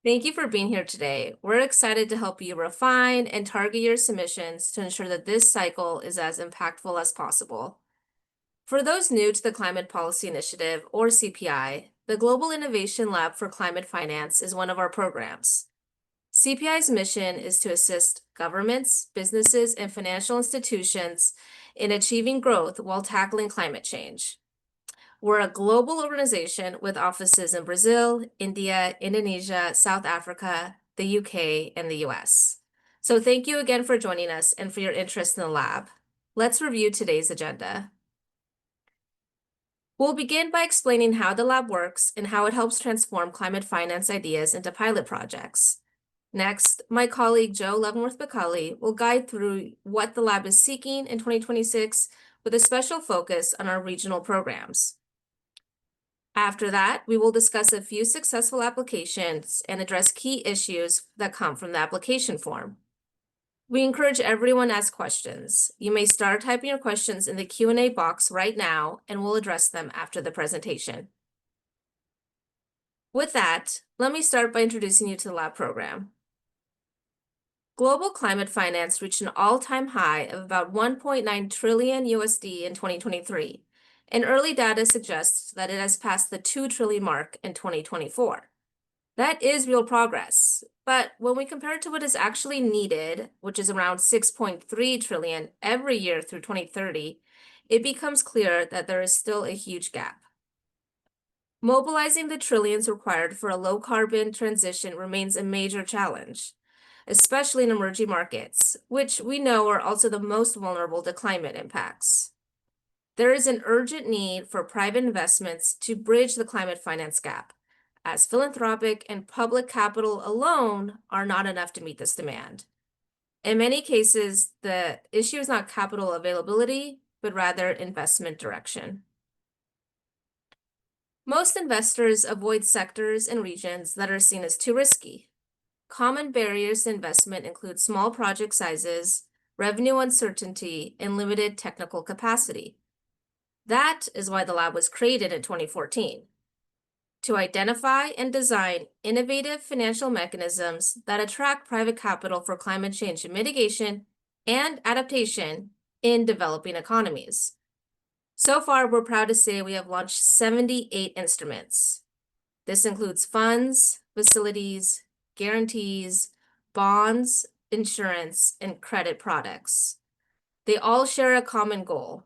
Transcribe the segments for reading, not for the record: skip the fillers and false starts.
Thank you for being here today. We're excited to help you refine and target your submissions to ensure that this cycle is as impactful as possible. For those new to the Climate Policy Initiative, or CPI, the Global Innovation Lab for Climate Finance is one of our programs. CPI's mission is to assist governments, businesses, and financial institutions in achieving growth while tackling climate change. We're a global organization with offices in Brazil, India, Indonesia, South Africa, the UK, and the US. So thank you again for joining us and for your interest in the lab. Let's review today's agenda. We'll begin by explaining how the lab works and how it helps transform climate finance ideas into pilot projects. Next, my colleague Joe Leavenworth-Bucculey will guide through what the lab is seeking in 2026 with a special focus on our regional programs. After that, we will discuss a few successful applications and address key issues that come from the application form. We encourage everyone to ask questions. You may start typing your questions in the Q&A box right now, and we'll address them after the presentation. With that, let me start by introducing you to the lab program. Global climate finance reached an all-time high of about 1.9 trillion USD in 2023. And early data suggests that it has passed the 2 trillion mark in 2024. That is real progress, but when we compare it to what is actually needed, which is around 6.3 trillion every year through 2030, it becomes clear that there is still a huge gap. Mobilizing the trillions required for a low-carbon transition remains a major challenge, especially in emerging markets, which we know are also the most vulnerable to climate impacts. There is an urgent need for private investments to bridge the climate finance gap, as philanthropic and public capital alone are not enough to meet this demand. In many cases, the issue is not capital availability, but rather investment direction. Most investors avoid sectors and regions that are seen as too risky. Common barriers to investment include small project sizes, revenue uncertainty, and limited technical capacity. That is why the lab was created in 2014, to identify and design innovative financial mechanisms that attract private capital for climate change mitigation and adaptation in developing economies. So far, we're proud to say we have launched 78 instruments. This includes funds, facilities, guarantees, bonds, insurance, and credit products. They all share a common goal: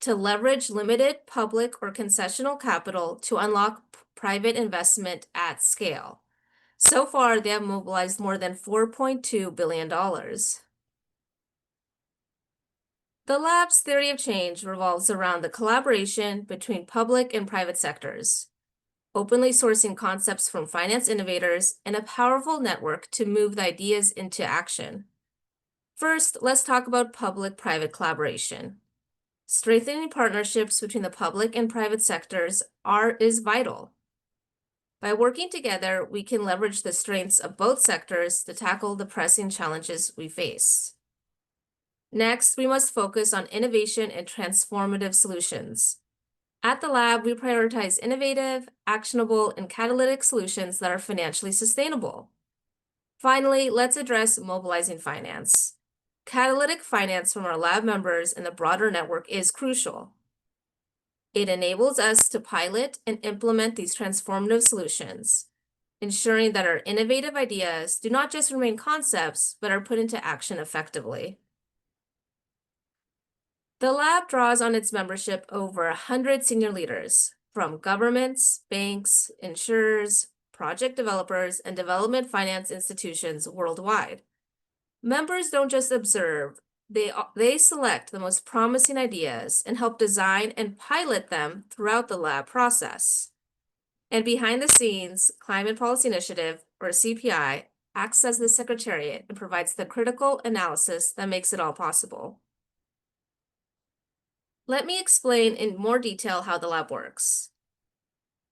to leverage limited public or concessional capital to unlock private investment at scale. So far, they have mobilized more than $4.2 billion. The lab's theory of change revolves around the collaboration between public and private sectors, openly sourcing concepts from finance innovators, and a powerful network to move the ideas into action. First, let's talk about public-private collaboration. Strengthening partnerships between the public and private sectors is vital. By working together, we can leverage the strengths of both sectors to tackle the pressing challenges we face. Next, we must focus on innovation and transformative solutions. At the lab, we prioritize innovative, actionable, and catalytic solutions that are financially sustainable. Finally, let's address mobilizing finance. Catalytic finance from our lab members and the broader network is crucial. It enables us to pilot and implement these transformative solutions, ensuring that our innovative ideas do not just remain concepts, but are put into action effectively. The lab draws on its membership over 100 senior leaders from governments, banks, insurers, project developers, and development finance institutions worldwide. Members don't just observe, they select the most promising ideas and help design and pilot them throughout the lab process. And behind the scenes, Climate Policy Initiative, or CPI, acts as the secretariat and provides the critical analysis that makes it all possible. Let me explain in more detail how the lab works.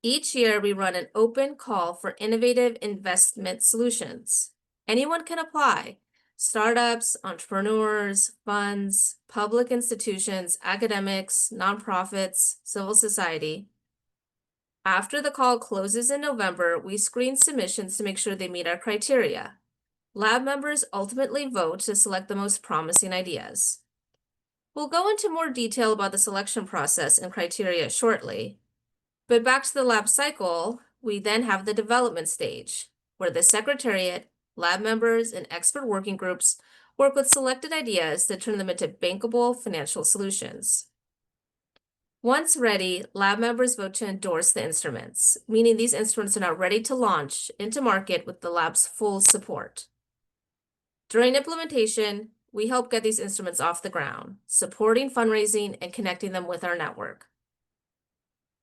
Each year, we run an open call for innovative investment solutions. Anyone can apply: startups, entrepreneurs, funds, public institutions, academics, nonprofits, civil society. After the call closes in November, we screen submissions to make sure they meet our criteria. Lab members ultimately vote to select the most promising ideas. We'll go into more detail about the selection process and criteria shortly. But back to the lab cycle, we then have the development stage, where the Secretariat, lab members, and expert working groups work with selected ideas to turn them into bankable financial solutions. Once ready, lab members vote to endorse the instruments, meaning these instruments are now ready to launch into market with the lab's full support. During implementation, we help get these instruments off the ground, supporting fundraising and connecting them with our network.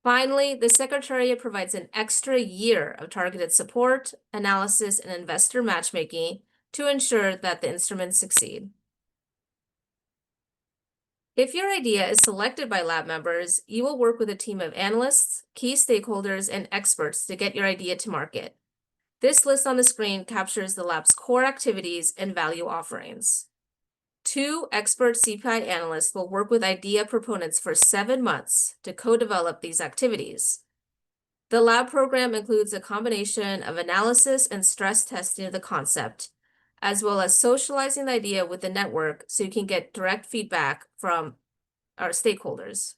Finally, the Secretariat provides an extra year of targeted support, analysis, and investor matchmaking to ensure that the instruments succeed. If your idea is selected by lab members, you will work with a team of analysts, key stakeholders, and experts to get your idea to market. This list on the screen captures the lab's core activities and value offerings. 2 expert CPI analysts will work with idea proponents for 7 months to co-develop these activities. The lab program includes a combination of analysis and stress testing of the concept, as well as socializing the idea with the network so you can get direct feedback from our stakeholders.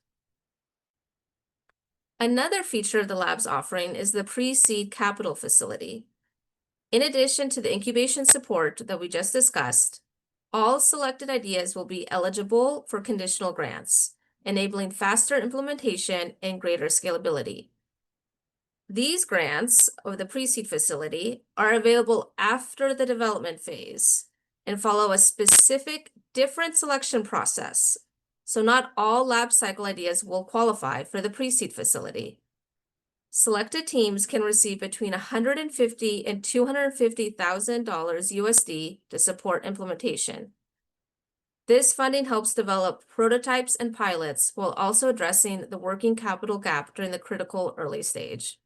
Another feature of the lab's offering is the pre-seed capital facility. In addition to the incubation support that we just discussed, all selected ideas will be eligible for conditional grants, enabling faster implementation and greater scalability. These grants, or the pre-seed facility, are available after the development phase and follow a specific different selection process. So not all lab cycle ideas will qualify for the pre-seed facility. Selected teams can receive between $150,000 and $250,000 USD to support implementation. This funding helps develop prototypes and pilots while also addressing the working capital gap during the critical early stage.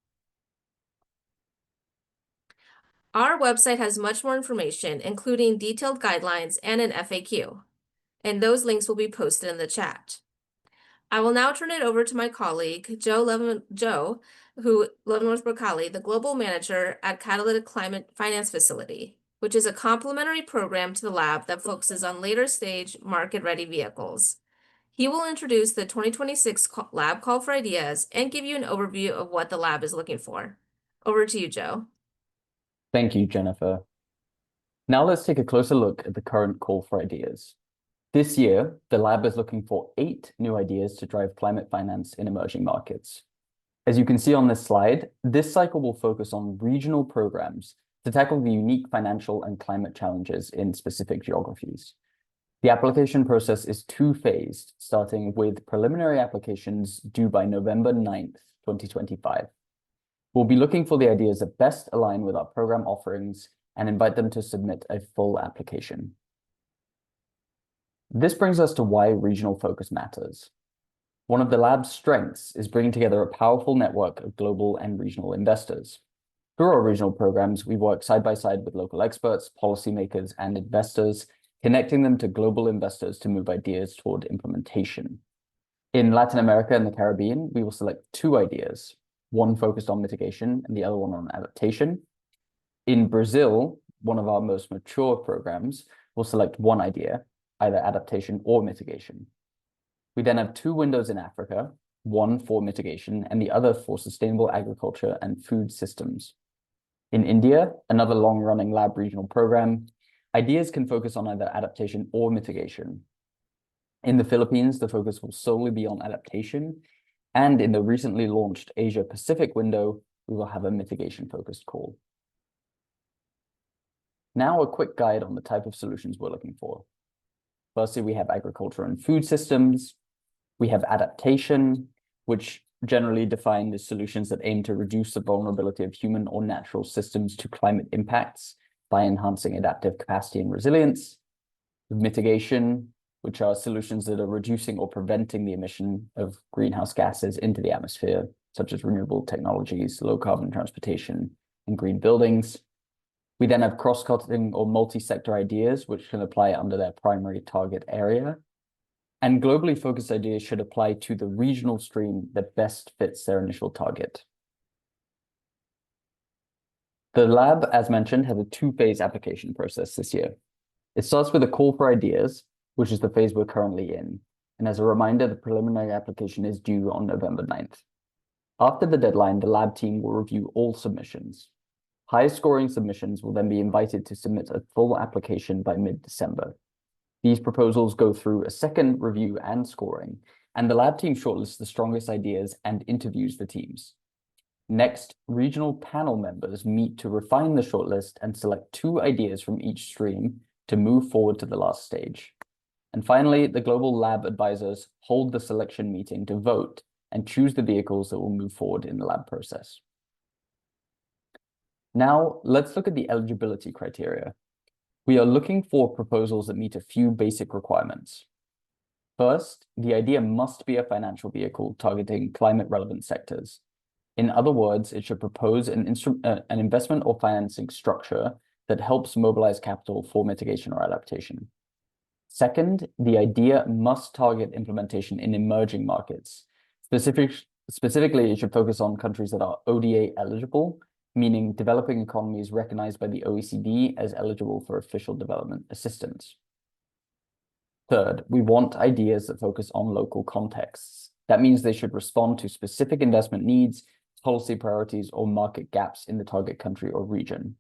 Our website has much more information, including detailed guidelines and an FAQ, and those links will be posted in the chat. I will now turn it over to my colleague, Joe Leavenworth Bracali, the Global Manager at Catalytic Climate Finance Facility, which is a complementary program to the lab that focuses on later stage market-ready vehicles. He will introduce the 2026 lab call for ideas and give you an overview of what the lab is looking for. Over to you, Joe. Thank you, Jennifer. Now let's take a closer look at the current call for ideas. This year, the lab is looking for 8 new ideas to drive climate finance in emerging markets. As you can see on this slide, this cycle will focus on regional programs to tackle the unique financial and climate challenges in specific geographies. The application process is 2-phased, starting with preliminary applications due by November 9th, 2025. We'll be looking for the ideas that best align with our program offerings and invite them to submit a full application. This brings us to why regional focus matters. One of the lab's strengths is bringing together a powerful network of global and regional investors. Through our regional programs, we work side by side with local experts, policymakers, and investors, connecting them to global investors to move ideas toward implementation. In Latin America and the Caribbean, we will select 2 ideas, one focused on mitigation and the other one on adaptation. In Brazil, one of our most mature programs, will select 1 idea, either adaptation or mitigation. We then have 2 windows in Africa, one for mitigation and the other for sustainable agriculture and food systems. In India, another long-running lab regional program, ideas can focus on either adaptation or mitigation. In the Philippines, the focus will solely be on adaptation, and in the recently launched Asia Pacific window, we will have a mitigation-focused call. Now a quick guide on the type of solutions we're looking for. Firstly, we have agriculture and food systems. We have adaptation, which generally defined as solutions that aim to reduce the vulnerability of human or natural systems to climate impacts by enhancing adaptive capacity and resilience. Mitigation, which are solutions that are reducing or preventing the emission of greenhouse gases into the atmosphere, such as renewable technologies, low carbon transportation, and green buildings. We then have cross-cutting or multi-sector ideas, which can apply under their primary target area. And globally focused ideas should apply to the regional stream that best fits their initial target. The lab, as mentioned, has a two-phase application process this year. It starts with a call for ideas, which is the phase we're currently in. And as a reminder, the preliminary application is due on November 9th. After the deadline, the lab team will review all submissions. Highest scoring submissions will then be invited to submit a full application by mid-December. These proposals go through a second review and scoring, and the lab team shortlists the strongest ideas and interviews the teams. Next, regional panel members meet to refine the shortlist and select 2 ideas from each stream to move forward to the last stage. And finally, the global lab advisors hold the selection meeting to vote and choose the vehicles that will move forward in the lab process. Now, let's look at the eligibility criteria. We are looking for proposals that meet a few basic requirements. First, the idea must be a financial vehicle targeting climate-relevant sectors. In other words, it should propose an investment or financing structure that helps mobilize capital for mitigation or adaptation. Second, the idea must target implementation in emerging markets. Specifically, it should focus on countries that are ODA eligible, meaning developing economies recognized by the OECD as eligible for official development assistance. Third, we want ideas that focus on local contexts. That means they should respond to specific investment needs, policy priorities, or market gaps in the target country or region.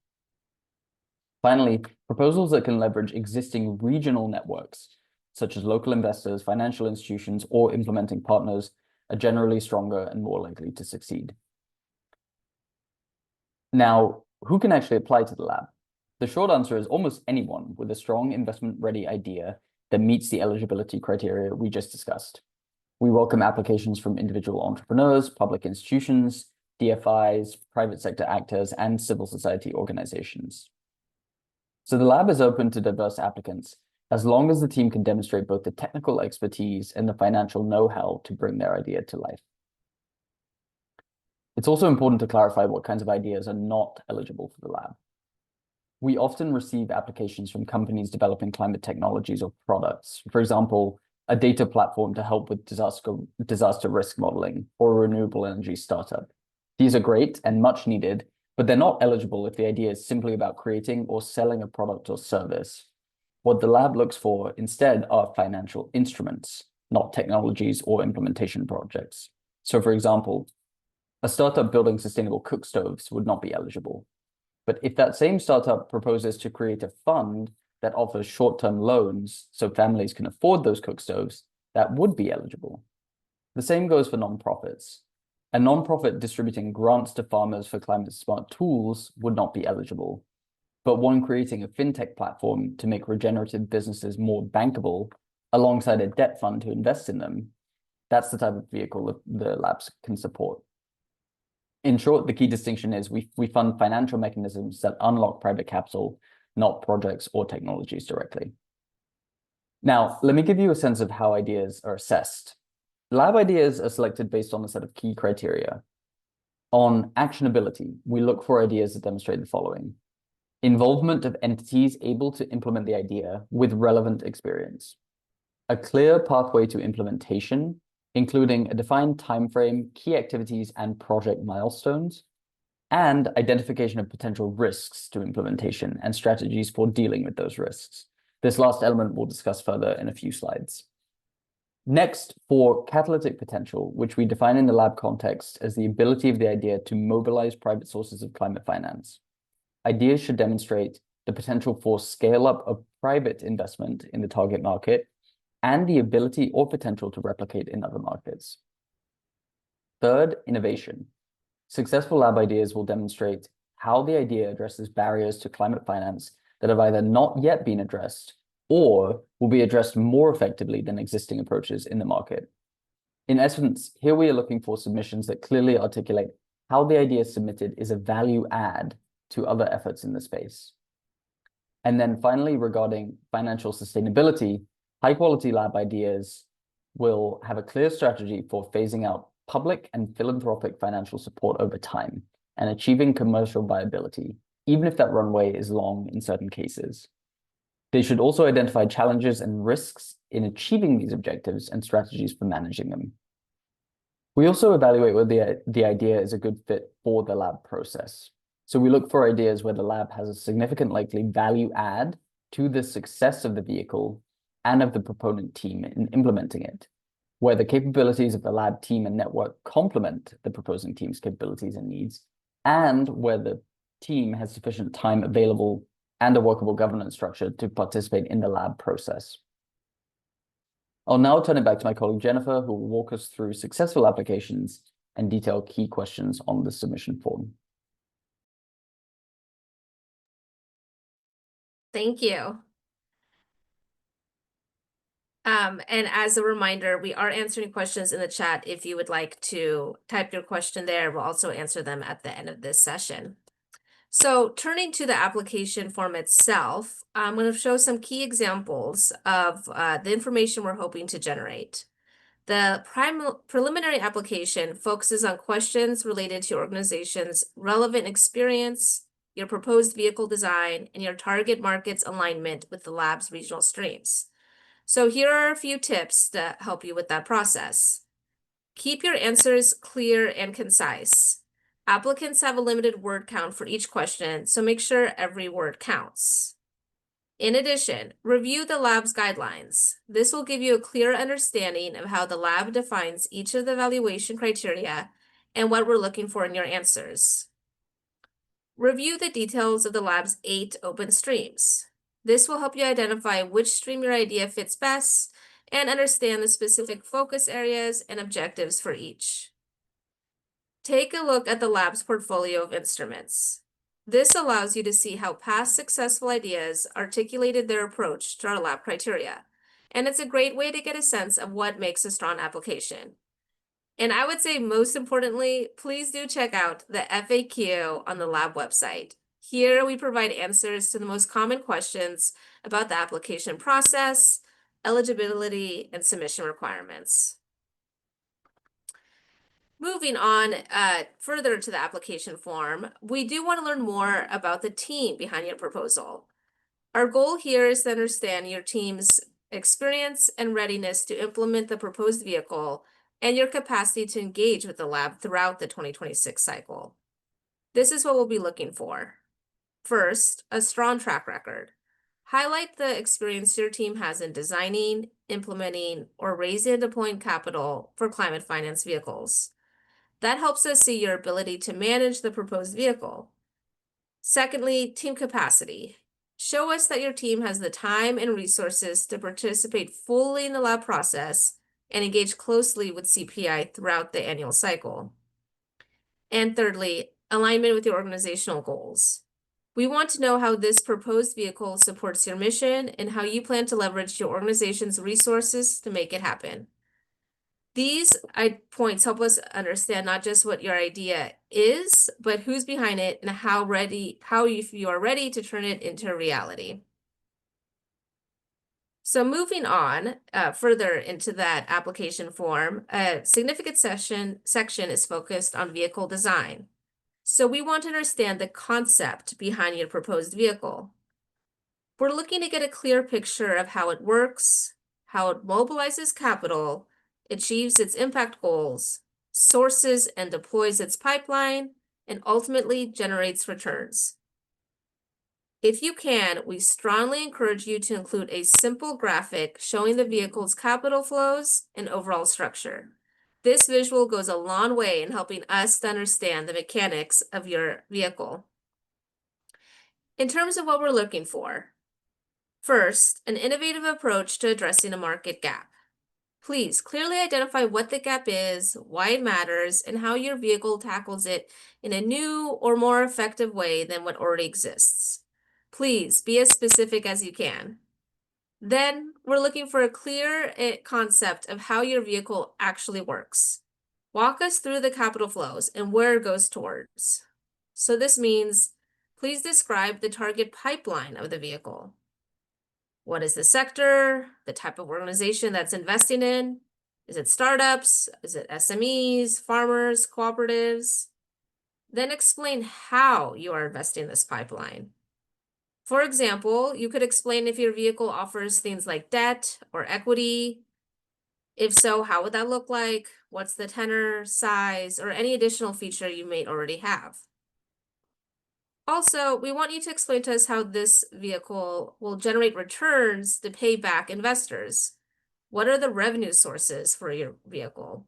Finally, proposals that can leverage existing regional networks, such as local investors, financial institutions, or implementing partners, are generally stronger and more likely to succeed. Now, who can actually apply to the lab? The short answer is almost anyone with a strong investment-ready idea that meets the eligibility criteria we just discussed. We welcome applications from individual entrepreneurs, public institutions, DFIs, private sector actors, and civil society organizations. So the lab is open to diverse applicants, as long as the team can demonstrate both the technical expertise and the financial know-how to bring their idea to life. It's also important to clarify what kinds of ideas are not eligible for the lab. We often receive applications from companies developing climate technologies or products. For example, a data platform to help with disaster risk modeling or a renewable energy startup. These are great and much needed, but they're not eligible if the idea is simply about creating or selling a product or service. What the lab looks for instead are financial instruments, not technologies or implementation projects. So for example, a startup building sustainable cook stoves would not be eligible. But if that same startup proposes to create a fund that offers short-term loans so families can afford those cook stoves, that would be eligible. The same goes for nonprofits. A nonprofit distributing grants to farmers for climate-smart tools would not be eligible. But one creating a fintech platform to make regenerative businesses more bankable alongside a debt fund to invest in them, that's the type of vehicle that the labs can support. In short, the key distinction is we fund financial mechanisms that unlock private capital, not projects or technologies directly. Now, let me give you a sense of how ideas are assessed. Lab ideas are selected based on a set of key criteria. On actionability, we look for ideas that demonstrate the following: involvement of entities able to implement the idea with relevant experience, a clear pathway to implementation, including a defined timeframe, key activities, and project milestones, and identification of potential risks to implementation and strategies for dealing with those risks. This last element we'll discuss further in a few slides. Next, for catalytic potential, which we define in the lab context as the ability of the idea to mobilize private sources of climate finance. Ideas should demonstrate the potential for scale-up of private investment in the target market and the ability or potential to replicate in other markets. Third, innovation. Successful lab ideas will demonstrate how the idea addresses barriers to climate finance that have either not yet been addressed or will be addressed more effectively than existing approaches in the market. In essence, here we are looking for submissions that clearly articulate how the idea submitted is a value add to other efforts in the space. And then finally, regarding financial sustainability, high-quality lab ideas will have a clear strategy for phasing out public and philanthropic financial support over time and achieving commercial viability, even if that runway is long in certain cases. They should also identify challenges and risks in achieving these objectives and strategies for managing them. We also evaluate whether the idea is a good fit for the lab process. So we look for ideas where the lab has a significant likely value add to the success of the vehicle and of the proponent team in implementing it, where the capabilities of the lab team and network complement the proposing team's capabilities and needs, and where the team has sufficient time available and a workable governance structure to participate in the lab process. I'll now turn it back to my colleague Jennifer, who will walk us through successful applications and detail key questions on the submission form. Thank you. And as a reminder, we are answering questions in the chat. If you would like to type your question there, we'll also answer them at the end of this session. So turning to the application form itself, I'm going to show some key examples of the information we're hoping to generate. The preliminary application focuses on questions related to your organization's relevant experience, your proposed vehicle design, and your target market's alignment with the lab's regional streams. So here are a few tips to help you with that process. Keep your answers clear and concise. Applicants have a limited word count for each question, so make sure every word counts. In addition, review the lab's guidelines. This will give you a clear understanding of how the lab defines each of the evaluation criteria and what we're looking for in your answers. Review the details of the lab's 8 open streams. This will help you identify which stream your idea fits best and understand the specific focus areas and objectives for each. Take a look at the lab's portfolio of instruments. This allows you to see how past successful ideas articulated their approach to our lab criteria, and it's a great way to get a sense of what makes a strong application. And I would say most importantly, please do check out the FAQ on the lab website. Here we provide answers to the most common questions about the application process, eligibility, and submission requirements. Moving on further to the application form, we do want to learn more about the team behind your proposal. Our goal here is to understand your team's experience and readiness to implement the proposed vehicle and your capacity to engage with the lab throughout the 2026 cycle. This is what we'll be looking for. First, a strong track record. Highlight the experience your team has in designing, implementing, or raising and deploying capital for climate finance vehicles. That helps us see your ability to manage the proposed vehicle. Secondly, team capacity. Show us that your team has the time and resources to participate fully in the lab process and engage closely with CPI throughout the annual cycle. And thirdly, alignment with your organizational goals. We want to know how this proposed vehicle supports your mission and how you plan to leverage your organization's resources to make it happen. These points help us understand not just what your idea is, but who's behind it and how you are ready to turn it into a reality. So moving on further into that application form, a significant section is focused on vehicle design. So we want to understand the concept behind your proposed vehicle. We're looking to get a clear picture of how it works, how it mobilizes capital, achieves its impact goals, sources and deploys its pipeline, and ultimately generates returns. If you can, we strongly encourage you to include a simple graphic showing the vehicle's capital flows and overall structure. This visual goes a long way in helping us to understand the mechanics of your vehicle. In terms of what we're looking for, first, an innovative approach to addressing a market gap. Please clearly identify what the gap is, why it matters, and how your vehicle tackles it in a new or more effective way than what already exists. Please be as specific as you can. Then we're looking for a clear concept of how your vehicle actually works. Walk us through the capital flows and where it goes towards. So this means, please describe the target pipeline of the vehicle. What is the sector, the type of organization that's investing in? Is it startups? Is it SMEs, farmers, cooperatives? Then explain how you are investing in this pipeline. For example, you could explain if your vehicle offers things like debt or equity. If so, how would that look like? What's the tenor, size, or any additional feature you may already have? Also, we want you to explain to us how this vehicle will generate returns to pay back investors. What are the revenue sources for your vehicle?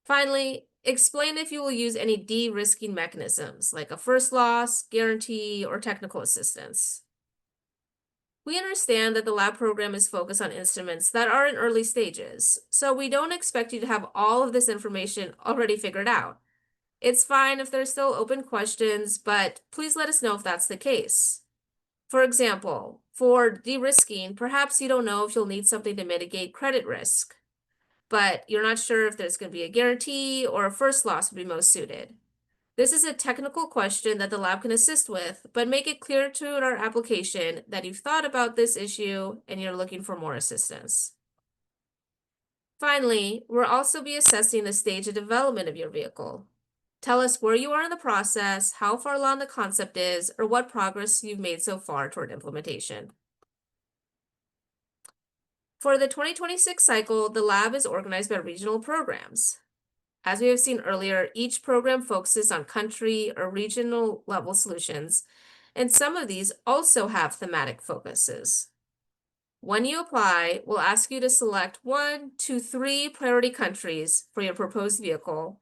Finally, explain if you will use any de-risking mechanisms like a first loss, guarantee, or technical assistance. We understand that the lab program is focused on instruments that are in early stages, so we don't expect you to have all of this information already figured out. It's fine if there's still open questions, but please let us know if that's the case. For example, for de-risking, perhaps you don't know if you'll need something to mitigate credit risk, but you're not sure if there's going to be a guarantee or a first loss would be most suited. This is a technical question that the lab can assist with, but make it clear to our application that you've thought about this issue and you're looking for more assistance. Finally, we'll also be assessing the stage of development of your vehicle. Tell us where you are in the process, how far along the concept is, or what progress you've made so far toward implementation. For the 2026 cycle, the lab is organized by regional programs. As we have seen earlier, each program focuses on country or regional level solutions, and some of these also have thematic focuses. When you apply, we'll ask you to select 1, 2, 3 priority countries for your proposed vehicle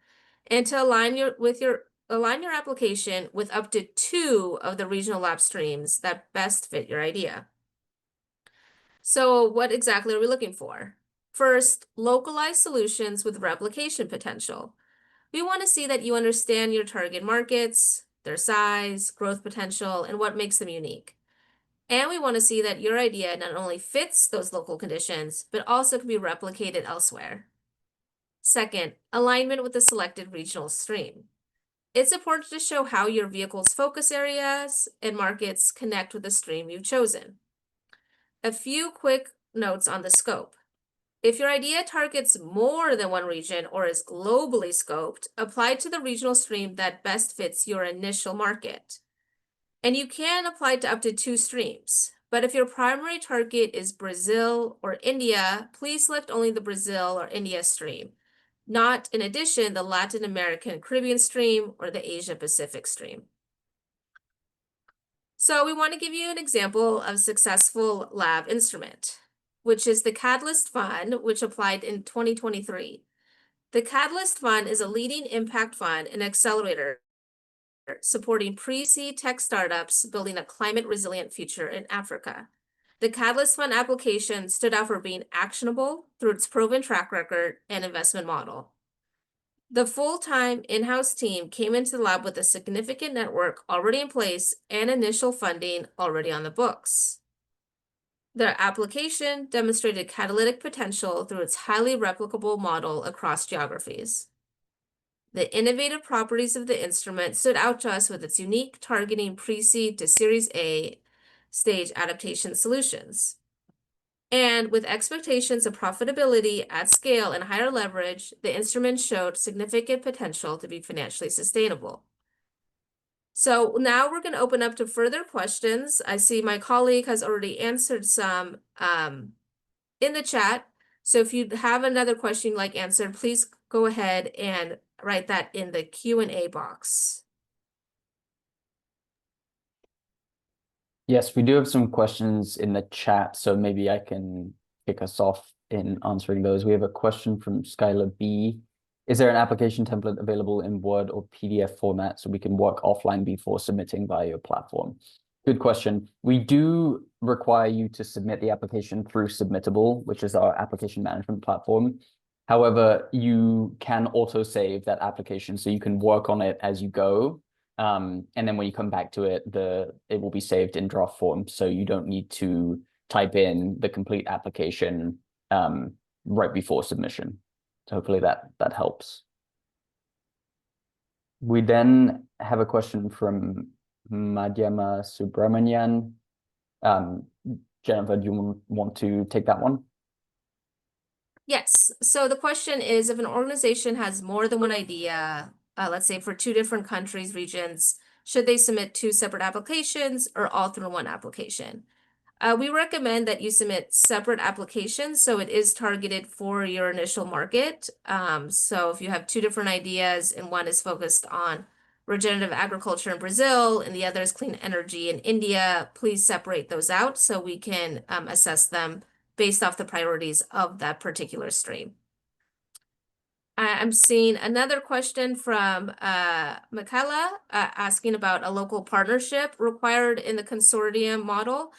and to align your application with up to 2 of the regional lab streams that best fit your idea. So what exactly are we looking for? First, localized solutions with replication potential. We want to see that you understand your target markets, their size, growth potential, and what makes them unique. And we want to see that your idea not only fits those local conditions, but also can be replicated elsewhere. Second, alignment with the selected regional stream. It's important to show how your vehicle's focus areas and markets connect with the stream you've chosen. A few quick notes on the scope. If your idea targets more than one region or is globally scoped, apply to the regional stream that best fits your initial market. And you can apply to up to 2 streams. But if your primary target is Brazil or India, please select only the Brazil or India stream, not in addition the Latin American Caribbean stream or the Asia Pacific stream. So we want to give you an example of successful lab instrument, which is the Catalyst Fund, which applied in 2023. The Catalyst Fund is a leading impact fund and accelerator supporting pre-seed tech startups building a climate-resilient future in Africa. The Catalyst Fund application stood out for being actionable through its proven track record and investment model. The full-time in-house team came into the lab with a significant network already in place and initial funding already on the books. Their application demonstrated catalytic potential through its highly replicable model across geographies. The innovative properties of the instrument stood out to us with its unique targeting pre-seed to Series A stage adaptation solutions. And with expectations of profitability at scale and higher leverage, the instrument showed significant potential to be financially sustainable. So now we're going to open up to further questions. I see my colleague has already answered some in the chat. So if you have another question you'd like answered, please go ahead and write that in the Q&A box. Yes, we do have some questions in the chat, so maybe I can kick us off in answering those. We have a question from Skylar B. Is there an application template available in Word or PDF format so we can work offline before submitting via your platform? Good question. We do require you to submit the application through Submittable, which is our application management platform. However, you can auto save that application so you can work on it as you go. And then when you come back to it, it will be saved in draft form. So you don't need to type in the complete application right before submission. So hopefully that helps. We then have a question from Madhyama Subramanian. Jennifer, do you want to take that one? Yes. So the question is, if an organization has more than one idea, let's say for 2 different countries, regions, should they submit 2 separate applications or all through one application? We recommend that you submit separate applications so it is targeted for your initial market. So if you have 2 different ideas and one is focused on regenerative agriculture in Brazil, and the other is clean energy in India. Please separate those out so we can assess them based off the priorities of that particular stream. I'm seeing another question from Michaela asking about a local partnership required in the consortium model.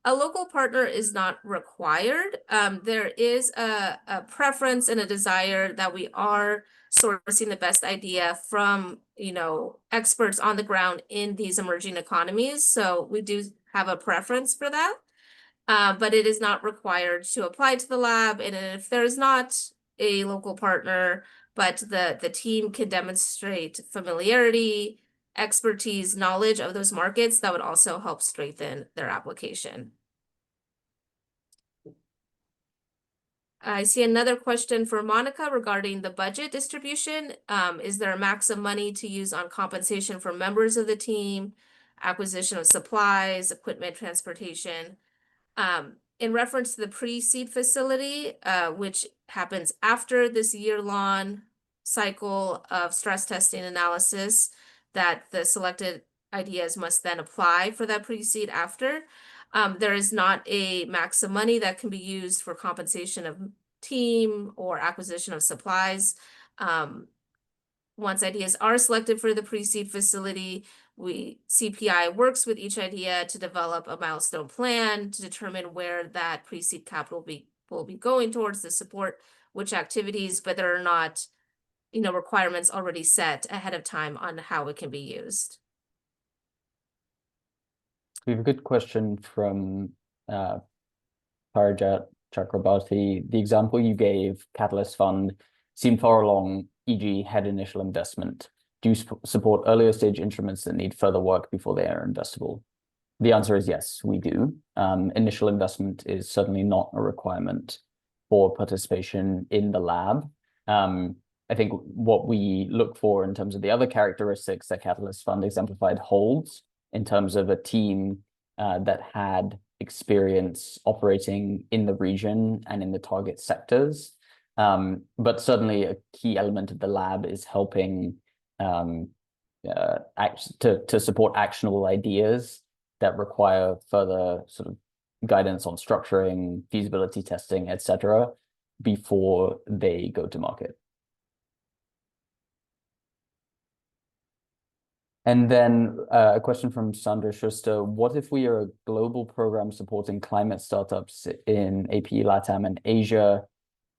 A local partner is not required. There is a preference and a desire that we are sourcing the best idea from, experts on the ground in these emerging economies. So we do have a preference for that. But it is not required to apply to the lab. And if there's not a local partner, but the team can demonstrate familiarity, expertise, knowledge of those markets, that would also help strengthen their application. I see another question for Monica regarding the budget distribution. Is there a max of money to use on compensation for members of the team, acquisition of supplies, equipment, transportation? In reference to the pre-seed facility, which happens after this year-long cycle of stress testing analysis, that the selected ideas must then apply for that pre-seed after. There is not a max of money that can be used for compensation of team or acquisition of supplies. Once ideas are selected for the pre-seed facility, CPI works with each idea to develop a milestone plan to determine where that pre-seed capital will be going towards to support which activities, but there are not, requirements already set ahead of time on how it can be used. We have a good question from Parijat Chakrabarti. The example you gave, Catalyst Fund, seemed far along, e.g. had initial investment. Do you support earlier stage instruments that need further work before they are investable? The answer is yes, we do. Initial investment is certainly not a requirement for participation in the lab. I think what we look for in terms of the other characteristics that Catalyst Fund exemplified holds in terms of a team that had experience operating in the region and in the target sectors. But certainly a key element of the lab is helping to support actionable ideas that require further sort of guidance on structuring, feasibility testing, etc., before they go to market. And then a question from Sandra Schuster. What if we are a global program supporting climate startups in AP, LATAM, and Asia?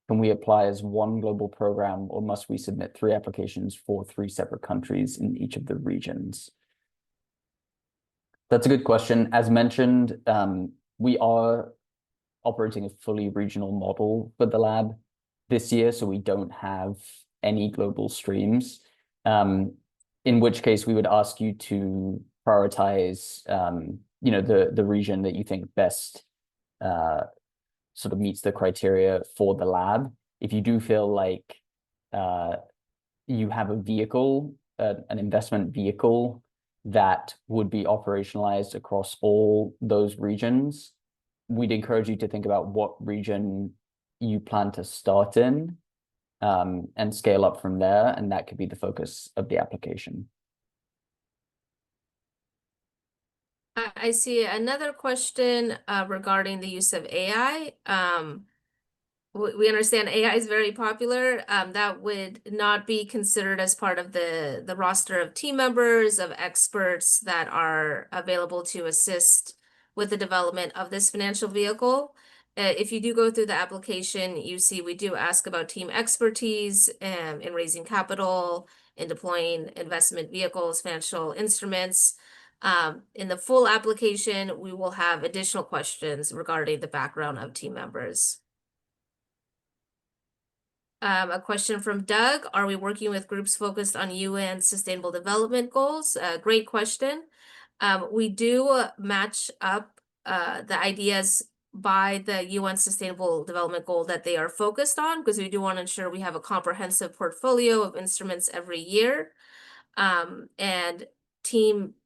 Can we apply as one global program, or must we submit 3 applications for 3 separate countries in each of the regions? That's a good question. As mentioned, we are operating a fully regional model for the lab this year, so we don't have any global streams. In which case we would ask you to prioritize, the region that you think best sort of meets the criteria for the lab. If you do feel like you have a vehicle, an investment vehicle that would be operationalized across all those regions, we'd encourage you to think about what region you plan to start in and scale up from there, and that could be the focus of the application. I see another question regarding the use of AI. We understand AI is very popular. That would not be considered as part of the roster of team members, of experts that are available to assist with the development of this financial vehicle. If you do go through the application, you see we do ask about team expertise in raising capital, in deploying investment vehicles, financial instruments. In the full application, we will have additional questions regarding the background of team members. A question from Doug. Are we working with groups focused on UN Sustainable Development Goals? Great question. We do match up the ideas by the UN Sustainable Development Goal that they are focused on, because we do want to ensure we have a comprehensive portfolio of instruments every year. And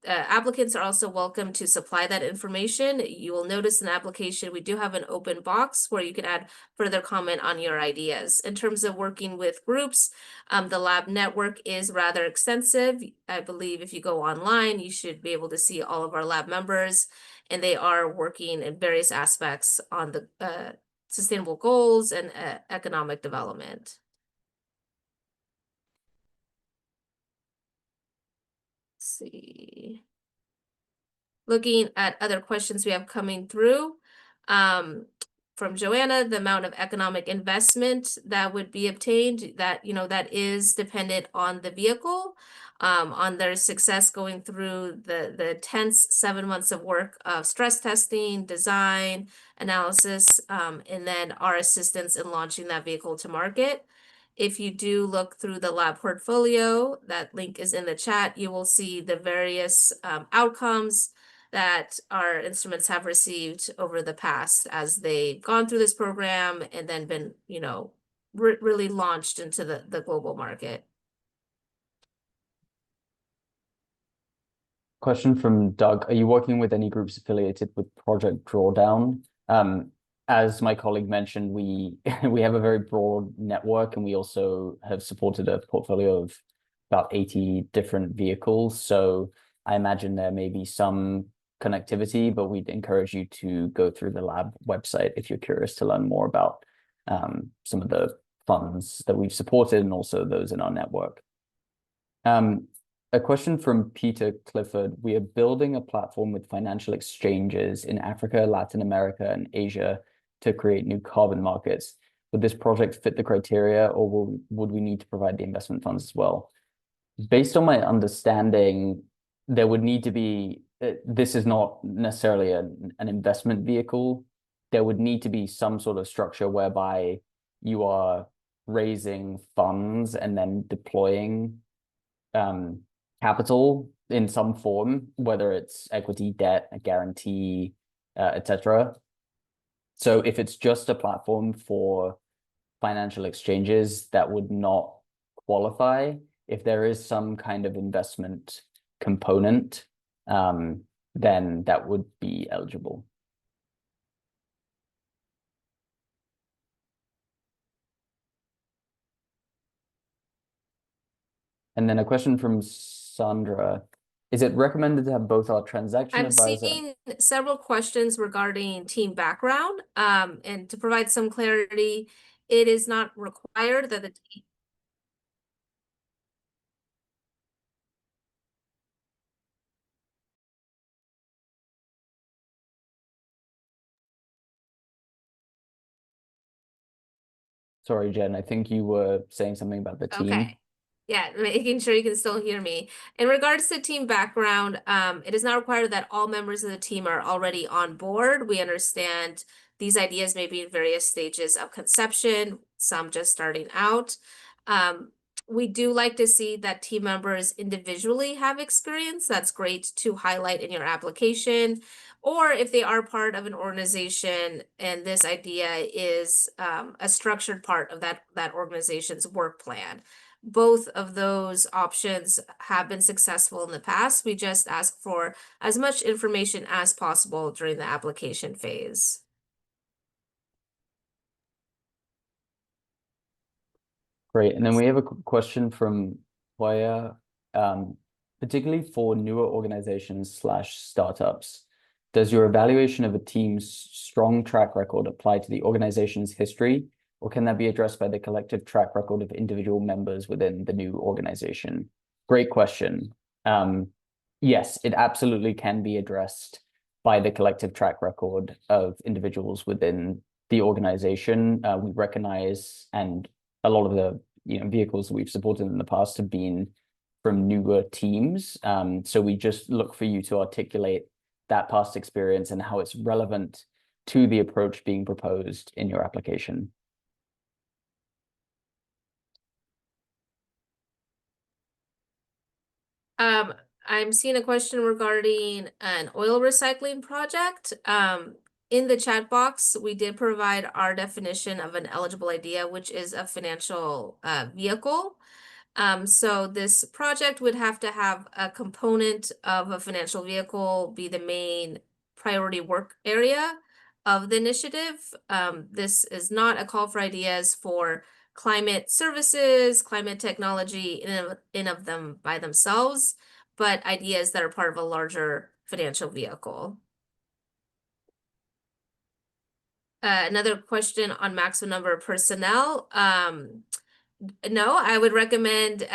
applicants are also welcome to supply that information. You will notice in the application, we do have an open box where you can add further comment on your ideas. In terms of working with groups, the lab network is rather extensive. I believe if you go online, you should be able to see all of our lab members, and they are working in various aspects on the sustainable goals and economic development. See. Looking at other questions we have coming through, from Joanna, the amount of economic investment that would be obtained, that, that is dependent on the vehicle, on their success going through the tense 7 months of work of stress testing, design, analysis, and then our assistance in launching that vehicle to market. If you do look through the lab portfolio, that link is in the chat, you will see the various outcomes that our instruments have received over the past as they've gone through this program and then been, really launched into the global market. Question from Doug. Are you working with any groups affiliated with Project Drawdown? As my colleague mentioned, we have a very broad network, and we also have supported a portfolio of about 80 different vehicles. So I imagine there may be some connectivity, but we'd encourage you to go through the lab website if you're curious to learn more about some of the funds that we've supported and also those in our network. A question from Peter Clifford. We are building a platform with financial exchanges in Africa, Latin America, and Asia to create new carbon markets. Would this project fit the criteria, or would we need to provide the investment funds as well? Based on my understanding, there would need to be, this is not necessarily an investment vehicle. There would need to be some sort of structure whereby you are raising funds and then deploying capital in some form, whether it's equity, debt, a guarantee, etc. So if it's just a platform for financial exchanges, that would not qualify. If there is some kind of investment component, then that would be eligible. And then a question from Sandra. Is it recommended to have both our transaction advisor? I'm seeing several questions regarding team background, and to provide some clarity, it is not required that the team. Sorry, Jen, I think you were saying something about the team. Okay. Yeah, making sure you can still hear me. In regards to team background, it is not required that all members of the team are already on board. We understand these ideas may be in various stages of conception, some just starting out. We do like to see that team members individually have experience. That's great to highlight in your application. Or if they are part of an organization and this idea is a structured part of that organization's work plan. Both of those options have been successful in the past. We just ask for as much information as possible during the application phase. Great. And then we have a question from Hoya, particularly for newer organizations / startups. Does your evaluation of a team's strong track record apply to the organization's history, or can that be addressed by the collective track record of individual members within the new organization? Great question. Yes, it absolutely can be addressed by the collective track record of individuals within the organization. We recognize, and a lot of the vehicles that we've supported in the past have been from newer teams. So we just look for you to articulate that past experience and how it's relevant to the approach being proposed in your application. I'm seeing a question regarding an oil recycling project. In the chat box, we did provide our definition of an eligible idea, which is a financial vehicle. So this project would have to have a component of a financial vehicle be the main priority work area of the initiative. This is not a call for ideas for climate services, climate technology in of them by themselves, but ideas that are part of a larger financial vehicle. Another question on maximum number of personnel. No, I would recommend,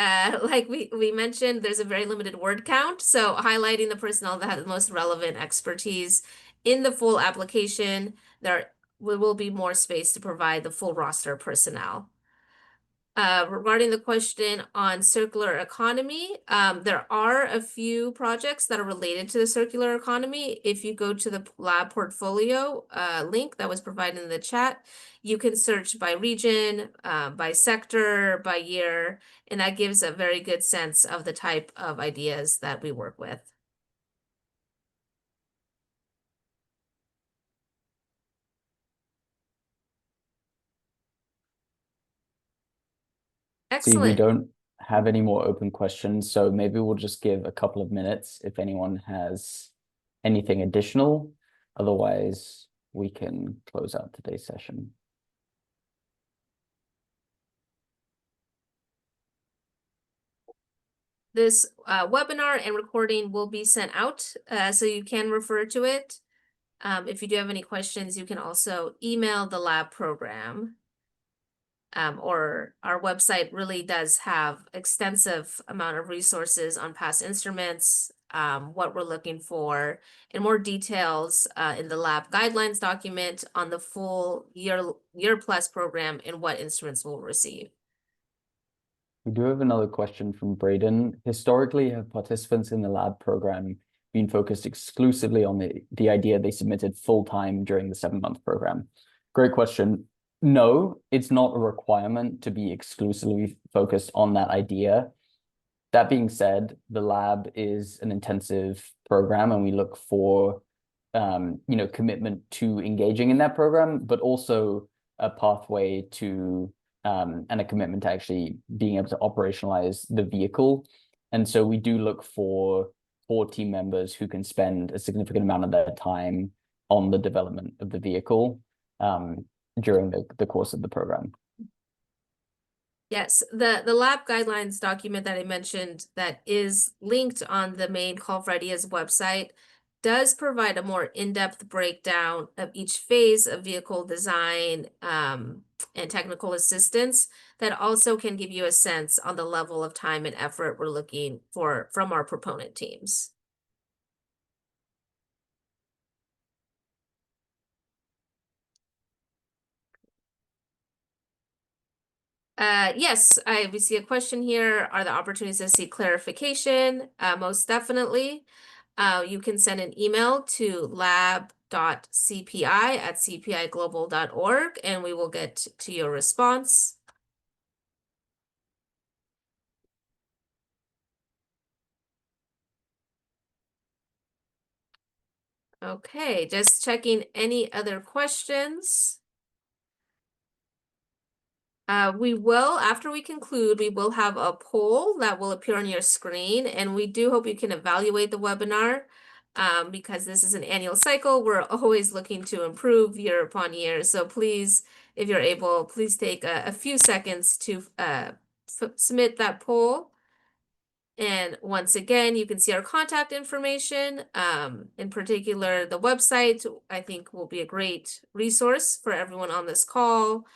like we mentioned, there's a very limited word count. So highlighting the personnel that have the most relevant expertise in the full application, there will be more space to provide the full roster of personnel. Regarding the question on circular economy, there are a few projects that are related to the circular economy. If you go to the lab portfolio link that was provided in the chat, you can search by region, by sector, by year, and that gives a very good sense of the type of ideas that we work with. See, we Excellent. don't have any more open questions, so maybe we'll just give a couple of minutes if anyone has anything additional. Otherwise, we can close out today's session. This webinar and recording will be sent out, so you can refer to it. If you do have any questions, you can also email the lab program. Or our website really does have extensive amount of resources on past instruments, what we're looking for, and more details in the lab guidelines document on the full year plus program and what instruments we'll receive. We do have another question from Braden. Historically, have participants in the lab program been focused exclusively on the idea they submitted full-time during the 7-month program? Great question. No, it's not a requirement to be exclusively focused on that idea. That being said, the lab is an intensive program and we look for commitment to engaging in that program, but also a pathway to and a commitment to actually being able to operationalize the vehicle. And so we do look for team members who can spend a significant amount of their time on the development of the vehicle during the course of the program. Yes, the lab guidelines document that I mentioned that is linked on the main Call for Ideas website does provide a more in-depth breakdown of each phase of vehicle design and technical assistance that also can give you a sense on the level of time and effort we're looking for from our proponent teams. Yes, we see a question here. Are the opportunities to seek clarification? Most definitely. You can send an email to lab.cpi@cpiglobal.org and we will get to your response. Okay, just checking any other questions. We will, after we conclude, we will have a poll that will appear on your screen, and we do hope you can evaluate the webinar because this is an annual cycle. We're always looking to improve year upon year. So please, if you're able, please take a few seconds to submit that poll. And once again, you can see our contact information. In particular, the website, I think, will be a great resource for everyone on this call.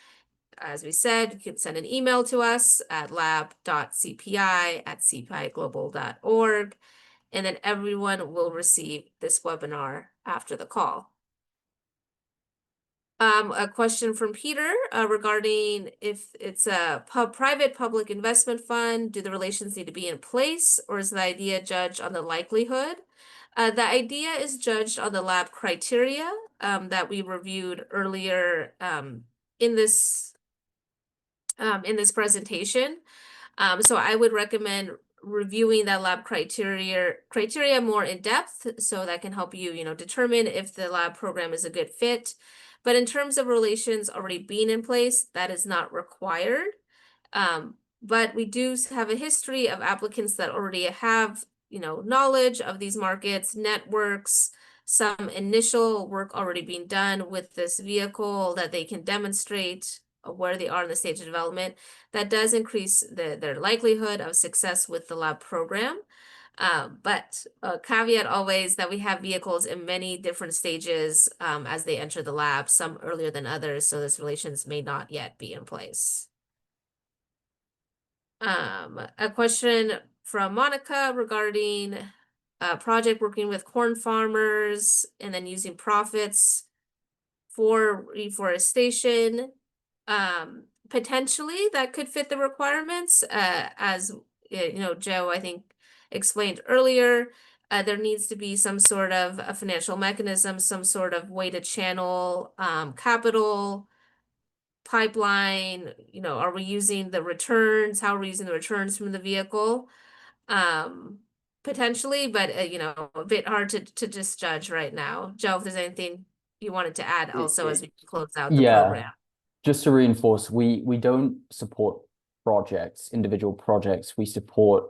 As we said, you can send an email to us at lab.cpi@cpiglobal.org, and then everyone will receive this webinar after the call. A question from Peter regarding if it's a private public investment fund, do the relations need to be in place, or is the idea judged on the likelihood? The idea is judged on the lab criteria that we reviewed earlier in this presentation. So I would recommend reviewing that lab criteria more in depth, so that can help you, determine if the lab program is a good fit. But in terms of relations already being in place, that is not required. but we do have a history of applicants that already have, knowledge of these markets, networks, some initial work already being done with this vehicle that they can demonstrate where they are in the stage of development. That does increase their likelihood of success with the lab program. But a caveat always that we have vehicles in many different stages as they enter the lab, some earlier than others, so those relations may not yet be in place. A question from Monica regarding a project working with corn farmers and then using profits for reforestation. Potentially that could fit the requirements, as Joe, I think, explained earlier. There needs to be some sort of a financial mechanism, some sort of way to channel capital pipeline. Are we using the returns? How are we using the returns from the vehicle? Potentially, but a bit hard to just judge right now. Joe, if there's anything you wanted to add also as we close out the Yeah, program. just to reinforce, we don't support projects, individual projects. We support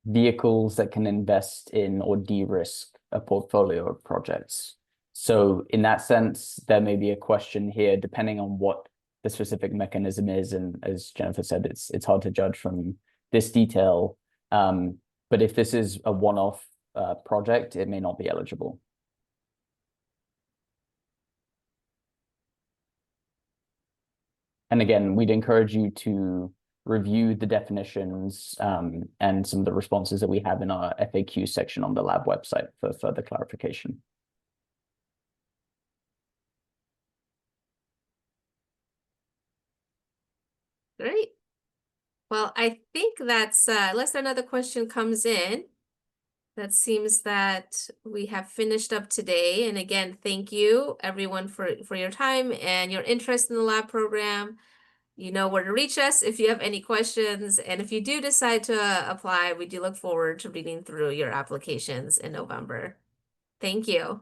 vehicles that can invest in or de-risk a portfolio of projects. So in that sense, there may be a question here, depending on what the specific mechanism is. And as Jennifer said, it's hard to judge from this detail. But if this is a one-off project, it may not be eligible. And again, we'd encourage you to review the definitions and some of the responses that we have in our FAQ section on the lab website for further clarification. Great. Well, I think that's, unless another question comes in, that seems that we have finished up today. And again, thank you everyone for your time and your interest in the lab program. You know where to reach us if you have any questions. And if you do decide to apply, we do look forward to reading through your applications in November. Thank you.